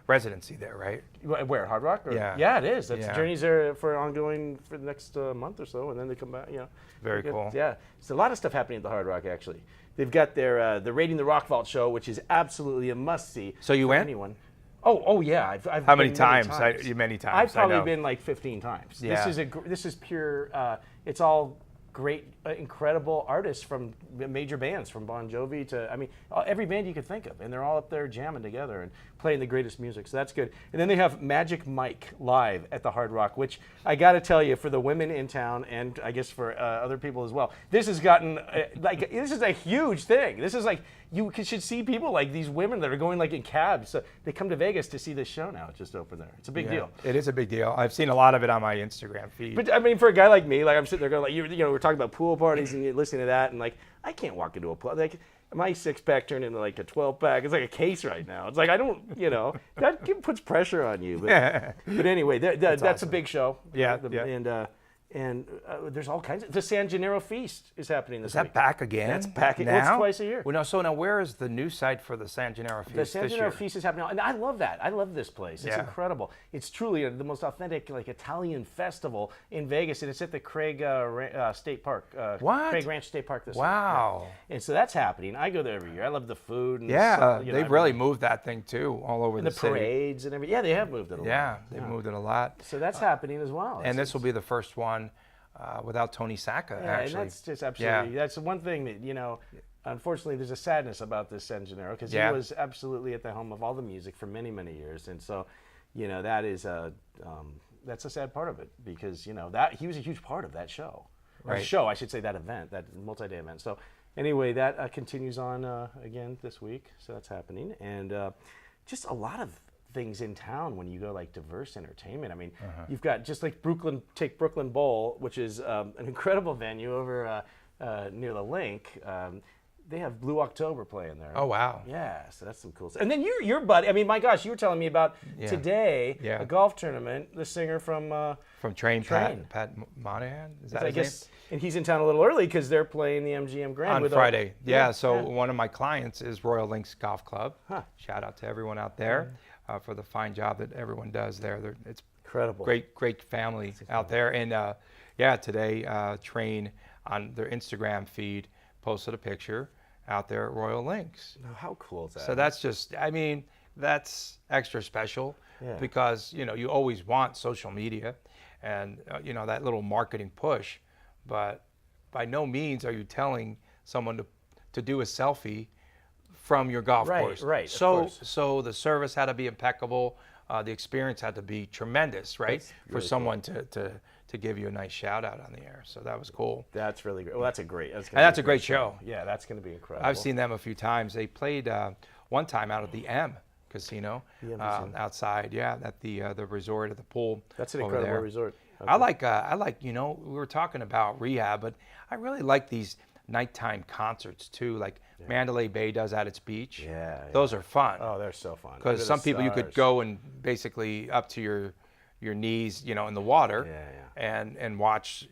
residency there, right? Where, Hard Rock? Or- Yeah. Yeah, it is. That's Yeah. Journey's there for ongoing for the next month or so, and then they come back. You know. Very They get- cool. Yeah, it's a lot of stuff happening at the Hard Rock actually. They've got their the Raiding the Rock Vault show, which is absolutely a must see. So you for went? Anyone? Oh yeah. I've How many been times? times. Many times. I've probably I know. been like 15 times. Yeah. This is pure. It's all great, incredible artists from major bands, from Bon Jovi to, I mean, every band you could think of, and they're all up there jamming together and playing the greatest music. So that's good. And then they have Magic Mike live at the Hard Rock, which I got to tell you, for the women in town, and I guess for other people as well, this has gotten this is a huge thing. This is like, you should see people like these women that are going like in cabs. So they come to Vegas to see this show now. It just opened there. It's a big Yeah, deal. It is a big deal. I've seen a lot of it on my Instagram feed. But I mean, for a guy like me, like I'm sitting there going, like, you know, we're talking about pool parties and you're listening to that, and like, I can't walk into a pool. Like, my 6-pack turned into like a 12-pack. It's like a case right now. It's like, I don't, you know, that puts pressure on you. But anyway, that's awesome. a big show. Yeah, The- yeah. And there's all kinds of. The San Gennaro Feast is happening this Is that week. back again? That's back. Well, now? it's twice a year. Well, no, so now where is the new site for the San Gennaro Feast The San this Gennaro year? Feast is happening, and I love that. I love this place. It's Yeah. incredible. It's truly the most authentic, like, Italian festival in Vegas, and it's at the Craig State Park. What? Craig Ranch State Park this year. Wow. Yeah. And so that's happening. I go there every year. I love the food. And Yeah, you know, they've I really moved that thing too, all over and the the city. parades and everything. Yeah, they have moved it a lot. Yeah, they've moved it a lot. So that's happening as well. And this will be the first one without Tony Sacca, Yeah, actually. and that's just absolutely, that's one thing that, you know, unfortunately there's a sadness about this San Gennaro, because Yeah. he was absolutely at the helm of all the music for many, many years. And so, you know, that is that's a sad part of it, because, you know, that he was a huge part of that show. Or Right. show, I should say, that event, that multi-day event. So anyway, that continues on again this week. So that's happening. And just a lot of things in town when you go like diverse entertainment. I mean, you've got just like Brooklyn Bowl, which is an incredible venue over near the Link. They have Blue October playing there. Oh, wow. Yeah, so that's some cool stuff. And then your buddy, I mean, my gosh, you were telling me about today, Yeah. a golf tournament, the singer from From Train. Pat Monahan? Is that I his guess, name? and he's in town a little early because they're playing the MGM Grand On with Friday. Yeah, so yeah. one of my clients is Royal Links Golf Club. Huh. Shout out to everyone out there. for the fine job that everyone does there. It's Incredible. great family out there. And yeah, today Train on their Instagram feed posted a picture out there at Royal Links. Now, how cool is that? So that's just, I mean, that's extra special Yeah. because, you know, you always want social media and, you know, that little marketing push, but by no means are you telling someone to do a selfie from your golf course. Right, of So, course. so the service had to be impeccable. The experience had to be tremendous, right? That's For really someone to give you a nice shout out on the air. So that was cool. That's really great. Well, that's a great. And that's a great show. Yeah, that's going to be incredible. I've seen them a few times. They played one time out at the M Casino outside, yeah, at the resort at the pool. That's an over incredible there. resort. I like, you know, we were talking about Rehab, but I really like these nighttime concerts too. Like Mandalay Bay does at its beach. Yeah, Those are fun. Oh, they're so fun. Because Under the some people you could stars. go and basically up to your knees, you know, in the water, and watch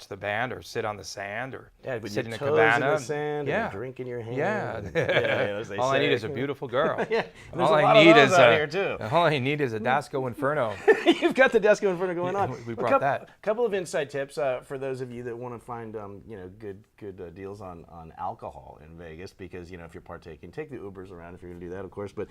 the band or sit on the sand or with sit your in a toes cabana. in the sand yeah, and a drink in your hand. yeah. As they All I need say. is a beautiful girl. Yeah, and there's all a I lot of need those is out here, too. all I need is a Dasco Inferno. You've got the Dasco Inferno going on. we brought that. Couple of inside tips for those of you that want to find you know, good deals on alcohol in Vegas, because, you know, if you're partaking, take the Ubers around if you're going to do that, of course. But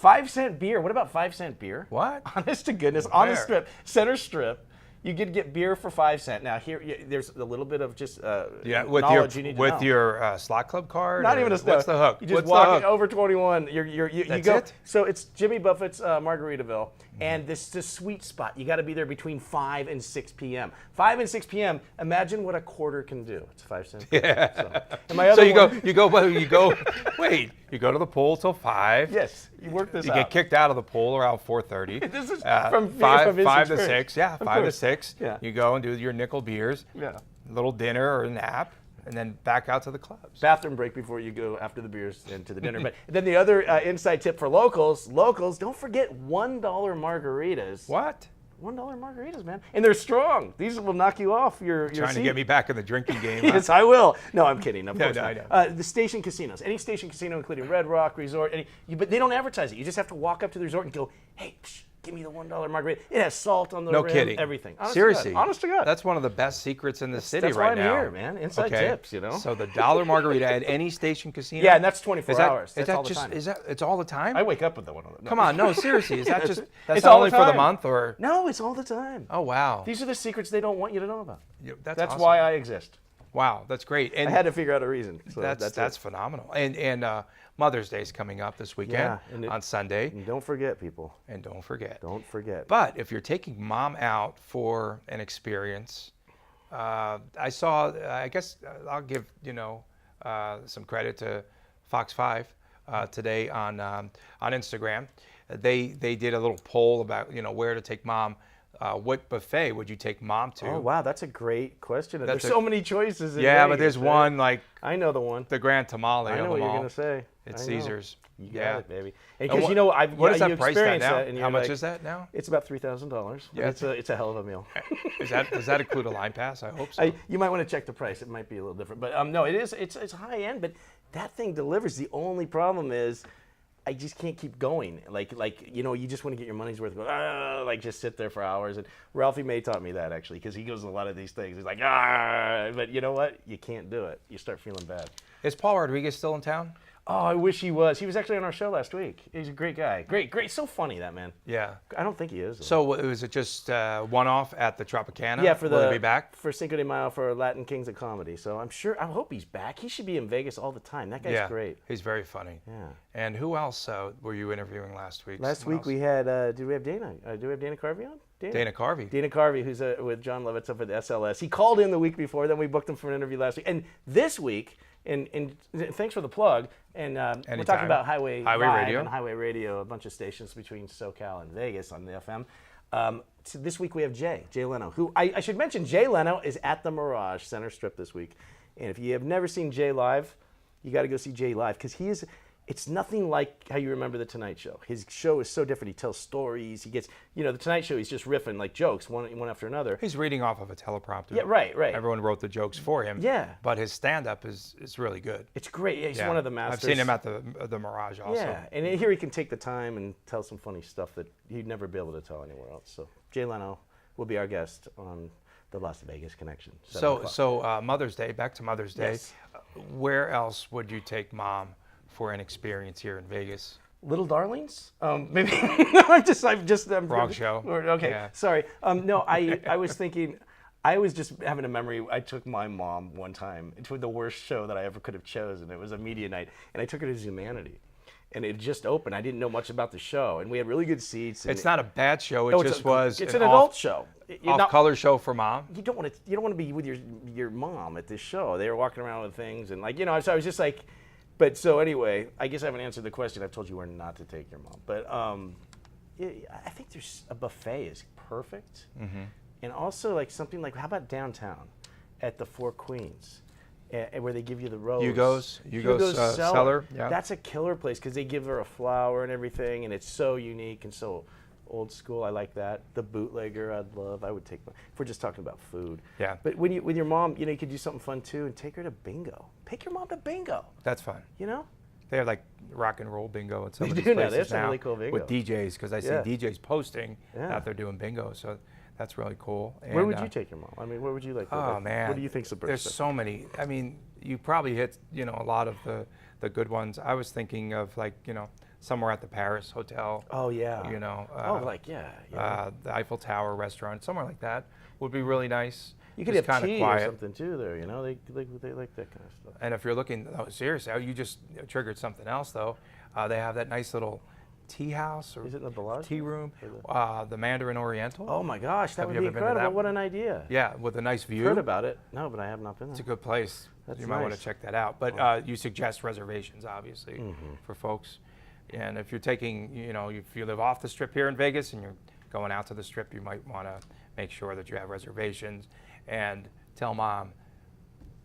5-cent beer. What about 5-cent beer? What? Honest to goodness, on the Where? strip, center strip. You could get beer for 5 cents. Now there's a little bit of just Yeah, with knowledge you need to know. your slot club card. Not or even a what's the hook? You just What's walk the in hook? over 21. You That's go. it? So it's Jimmy Buffett's Margaritaville, and this is the sweet spot. You got to be there between 5 and 6 p.m. 5 and 6 p.m. Imagine what a quarter can do. It's 5 cents. Yeah. So, and my So other you one- go. Wait, you go to the pool till 5. Yes, you work this You out. get kicked out of the pool around 4:30. This is from from 5 his to experience. 6. Yeah, Of 5 to course. 6. Yeah. You go and do your nickel beers. Yeah. Little dinner or a nap, and then back out to the clubs. Bathroom break before you go after the beers and to the dinner. But then the other inside tip for locals, don't forget $1 margaritas. What? $1 margaritas, man. And they're strong. These will knock you off your Trying to seat. get me back in the drinking game. Yes, I will. No, I'm kidding. Of No, course no, not. I know. The station casinos, any station casino, including Red Rock Resort, but they don't advertise it. You just have to walk up to the resort and go, hey, give me the $1 margarita. It has salt on the No rim, kidding. everything. Honest to Seriously. God. Honest to God. That's one of the best secrets in the city that's right why I'm now. here, man. Inside tips, you know. So the $1 margarita at any station casino. Yeah, and that's 24 is that, hours. Is That's that all the just? time. Is that? It's all the time. I wake up with the one. No. Come on, no, seriously. Is that just? That's it's all only the for the time. month, or? No, it's all the time. Oh wow. These are the secrets they don't want you to know about. That's That's awesome. why I exist. Wow, that's great. And I had to figure out a reason. So that's it. phenomenal. And Mother's Day is coming up this weekend Yeah, and on Sunday. And don't forget, people. And don't forget. Don't forget. But if you're taking mom out for an experience, I saw. I guess I'll give some credit to Fox 5 today on Instagram. They did a little poll about where to take mom. What buffet would you take mom to? Oh wow, that's a great question. And That's there's so many choices. In Yeah, but Vegas, there's right? one like I know the one. the Grand Tamale I of know what them you're all. gonna say. It's I know. Caesars. You got Yeah. it, baby. And And because what is that you price at experience now? that, and How you're much like, is that now? It's about $3,000. Yeah. It's a hell of a meal. Does that include a line pass? I hope so. You might want to check the price. It might be a little different, but no, it is. It's high end, but that thing delivers. The only problem is, I just can't keep going. You just want to get your money's worth. Go, just sit there for hours. And Ralphie May taught me that actually, because he goes to a lot of these things. He's like, but you know what? You can't do it. You start feeling bad. Is Paul Rodriguez still in town? Oh, I wish he was. He was actually on our show last week. He's a great guy. Great. So funny, that man. Yeah. I don't think he is. So was it just one-off at the Tropicana? Yeah, Will he be back? for Cinco de Mayo for Latin Kings of Comedy. So I hope he's back. He should be in Vegas all the time. That guy's Yeah, great. he's very funny. Yeah. And who else were you interviewing last week? Last Someone week we else? had, did we have Dana? Do we have Dana Carvey on? Dana Carvey. Dana Carvey, who's with John Lovitz up at the SLS. He called in the week before, then we booked him for an interview last week. And this week, and thanks for the plug, and we're talking Anytime. about Highway Highway Radio. and Highway Radio, a bunch of stations between SoCal and Vegas on the FM. So this week we have Jay Leno, who I should mention. Jay Leno is at the Mirage Center Strip this week. And if you have never seen Jay live, you got to go see Jay live, because It's nothing like how you remember The Tonight Show. His show is so different. He tells stories. He gets, The Tonight Show, he's just riffing like jokes, one after another. He's reading off of a teleprompter. Yeah, right. Everyone wrote the jokes for him. Yeah. But his stand-up is really good. It's great. Yeah, he's one of the masters. I've seen him at the Mirage also. Yeah, and here he can take the time and tell some funny stuff that he'd never be able to tell anywhere else. So Jay Leno will be our guest on the Las Vegas Connection. So Mother's Day, back to Mother's Day. Yes. Where else would you take Mom for an experience here in Vegas? Little Darlings? Maybe. No, I'm Wrong show. Okay, Yeah. sorry. No, I was thinking, I was just having a memory. I took my mom one time to the worst show that I ever could have chosen. It was a media night, and I took her to Humanity. And it just opened. I didn't know much about the show, and we had really good seats. It's not a bad show. It just was. It's an adult show. Off-color show for Mom. You don't want to be with your mom at this show. They were walking around with things, and so I was just like. But so anyway, I guess I haven't answered the question. I've told you where not to take your mom. But I think there's a buffet is perfect. Mm-hmm. And also like something like, how about downtown at the Four Queens? Where they give you the rose. Hugo's Cellar. Yeah. That's a killer place because they give her a flower and everything, and it's so unique and so old school. I like that. The Bootlegger, I would take. If we're just talking about food. Yeah. But with your mom, you could do something fun too and take her to bingo. Take your mom to bingo. That's fun. They have like rock and roll bingo at some of these do now. places They have some now really cool bingo. with DJs because I see DJs posting that they're doing bingo. So that's really cool. And, where would you take your mom? I mean, where would you like? Oh man, what do you think's the best? There's so many. I mean, you probably hit a lot of the good ones. I was thinking of like somewhere at the Paris Hotel. Oh yeah. The Eiffel Tower restaurant, somewhere like that would be really nice. You could just have tea or quiet. something too there. They like that kind of stuff. And if you're looking, seriously, you just triggered something else though. They have that nice little tea house or is it the Bellagio? Tea room, the Mandarin Oriental. Oh my gosh, that would be ever been to incredible! that? What an idea. Yeah, with a nice view. Heard about it? No, but I have not been there. It's a good place. That's you might want nice. to check that out. But you suggest reservations, obviously, for folks. And if you're taking, if you live off the Strip here in Vegas and you're going out to the Strip, you might want to make sure that you have reservations and tell Mom,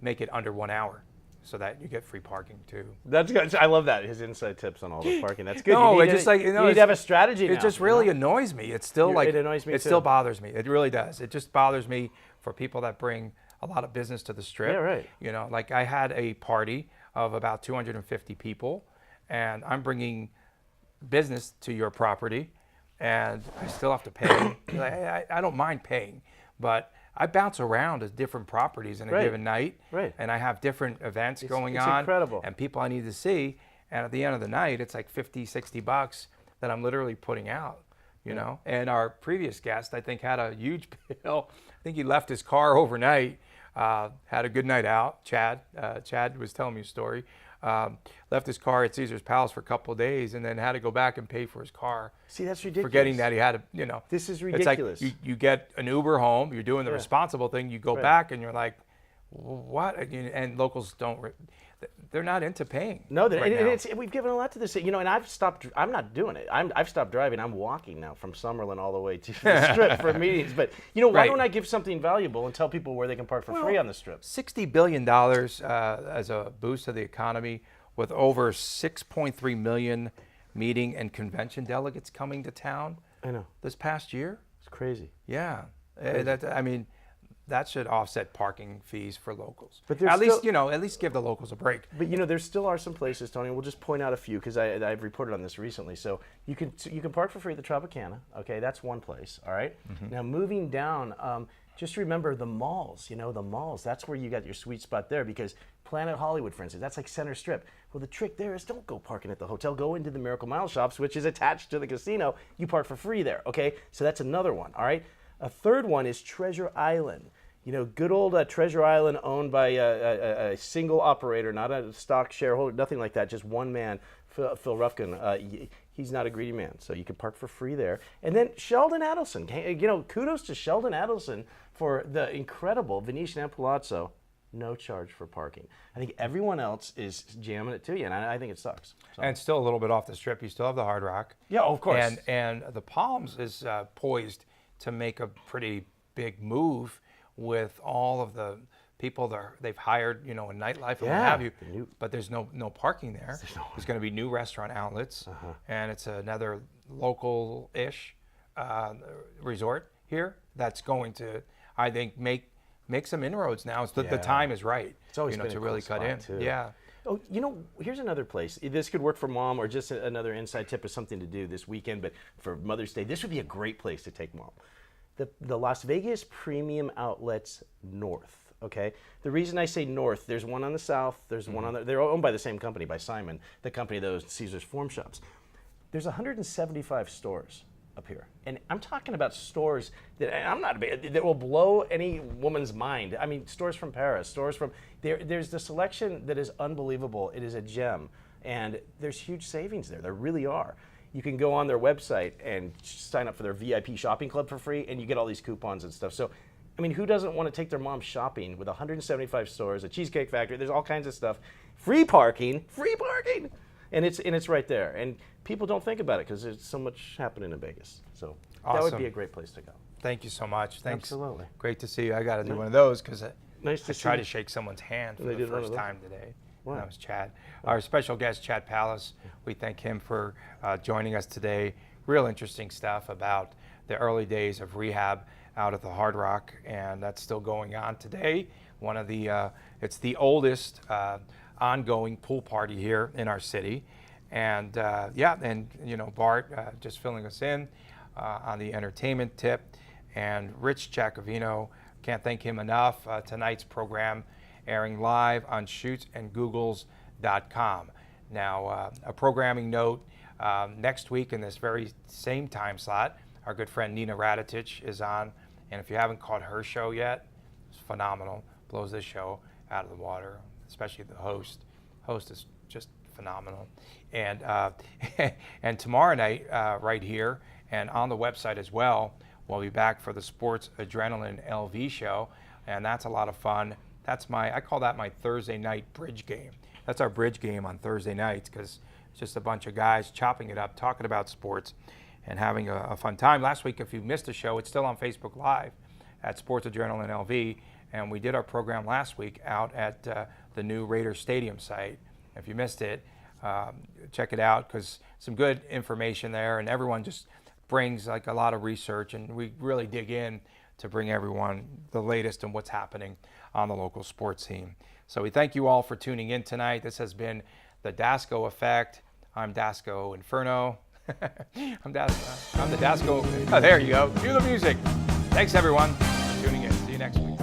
make it under 1 hour so that you get free parking too. That's good. I love that. His inside tips on all the parking. That's good. No, you need to to have a strategy now. It just really annoys me. It's still it annoys me it too. still bothers me. It really does. It just bothers me for people that bring a lot of business to the Strip. Yeah, right. Like I had a party of about 250 people, and I'm bringing business to your property, and I still have to pay. I don't mind paying, but I bounce around to different properties in a given night, and I have different events going on. It's incredible. And people I need to see, and at the end of the night, it's like $50, $60 that I'm literally putting out, And our previous guest, I think, had a huge bill. I think he left his car overnight, had a good night out. Chad was telling me a story. Left his car at Caesar's Palace for a couple of days and then had to go back and pay for his car. See, that's ridiculous. Forgetting that he had to, This is ridiculous. It's like you get an Uber home, you're doing the responsible thing, you go back and you're like, what? And locals they're not into paying. No, right now. we've given a lot to this, and I've stopped. I'm not doing it. I've stopped driving. I'm walking now from Summerlin all the way to the Strip for meetings. But why don't I give something valuable and tell people where they can park for free on the Strip? $60 billion as a boost to the economy, with over 6.3 million meeting and convention delegates coming to town. I know. This past year. It's crazy. Yeah, that should offset parking fees for locals. But at least give the locals a break. But there still are some places, Tony. We'll just point out a few because I've reported on this recently. So you can park for free at the Tropicana. Okay, that's one place. All right. Now moving down, just remember the malls. The malls. That's where you got your sweet spot there because Planet Hollywood, for instance, that's like Center Strip. Well, the trick there is don't go parking at the hotel. Go into the Miracle Mile shops, which is attached to the casino. You park for free there. Okay, so that's another one. All right. A third one is Treasure Island. Good old Treasure Island owned by a single operator, not a stock shareholder, nothing like that, just one man, Phil Rufkin. He's not a greedy man, so you can park for free there. And then Sheldon Adelson. Kudos to Sheldon Adelson for the incredible Venetian and Palazzo, no charge for parking. I think everyone else is jamming it to you, and I think it sucks. So. And still a little bit off the Strip. You still have the Hard Rock. Yeah, of course. And the Palms is poised to make a pretty big move with all of the people they've hired, you know, in nightlife and what Yeah, have you, the new- but there's no parking there. There's going to be new restaurant outlets, and it's another local-ish resort here that's going to, I think, make some inroads now. It's the Yeah. time is right. It's always you know, been to a really cool cut in. spot, too. Yeah. Oh, you know, here's another place. This could work for mom, or just another inside tip of something to do this weekend. But for Mother's Day, this would be a great place to take mom. The Las Vegas Premium Outlets North. Okay. The reason I say north, there's one on the south. There's one on the. They're owned by the same company, by Simon, the company that owns Caesar's Form Shops. There's 175 stores up here, and I'm talking about stores that that will blow any woman's mind. I mean, stores from Paris, stores from there's the selection that is unbelievable. It is a gem, and there's huge savings there. There really are. You can go on their website and sign up for their VIP shopping club for free, and you get all these coupons and stuff. So, I mean, who doesn't want to take their mom shopping with 175 stores, a Cheesecake Factory? There's all kinds of stuff, free parking, and it's right there. And people don't think about it because there's so much happening in Vegas. So that would Awesome. be a great place to go. Thank you so much. Thanks. Absolutely. Great to see you. I got to do one of those because Nice to I see tried you. to shake someone's hand for They the did one of first those? time today. Wow. And that was Chad. Our special guest, Chad Pallas. We thank him for joining us today. Real interesting stuff about the early days of rehab out at the Hard Rock, and that's still going on today. One of the, it's the oldest ongoing pool party here in our city. And yeah, and you know, Bart just filling us in on the entertainment tip, and Rich Giacovino, can't thank him enough. Tonight's program airing live on shootsandgoogles.com. Now, a programming note, next week in this very same time slot, our good friend Nina Radetich is on, and if you haven't caught her show yet, it's phenomenal, blows this show out of the water, especially the host. Host is just phenomenal. And and tomorrow night, right here, and on the website as well, we'll be back for the Sports Adrenaline LV show, and that's a lot of fun. That's I call that my Thursday night bridge game. That's our bridge game on Thursday nights, because it's just a bunch of guys chopping it up, talking about sports, and having a fun time. Last week, if you missed the show, it's still on Facebook Live at Sports Adrenaline LV, and we did our program last week out at the new Raiders Stadium site. If you missed it, check it out, because some good information there, and everyone just brings like a lot of research, and we really dig in to bring everyone the latest in what's happening on the local sports scene. So we thank you all for tuning in tonight. This has been the Dasco Effect. I'm Dasco Inferno. I'm the Dasco. Oh, there you go. Cue the music. Thanks everyone for tuning in. See you next week.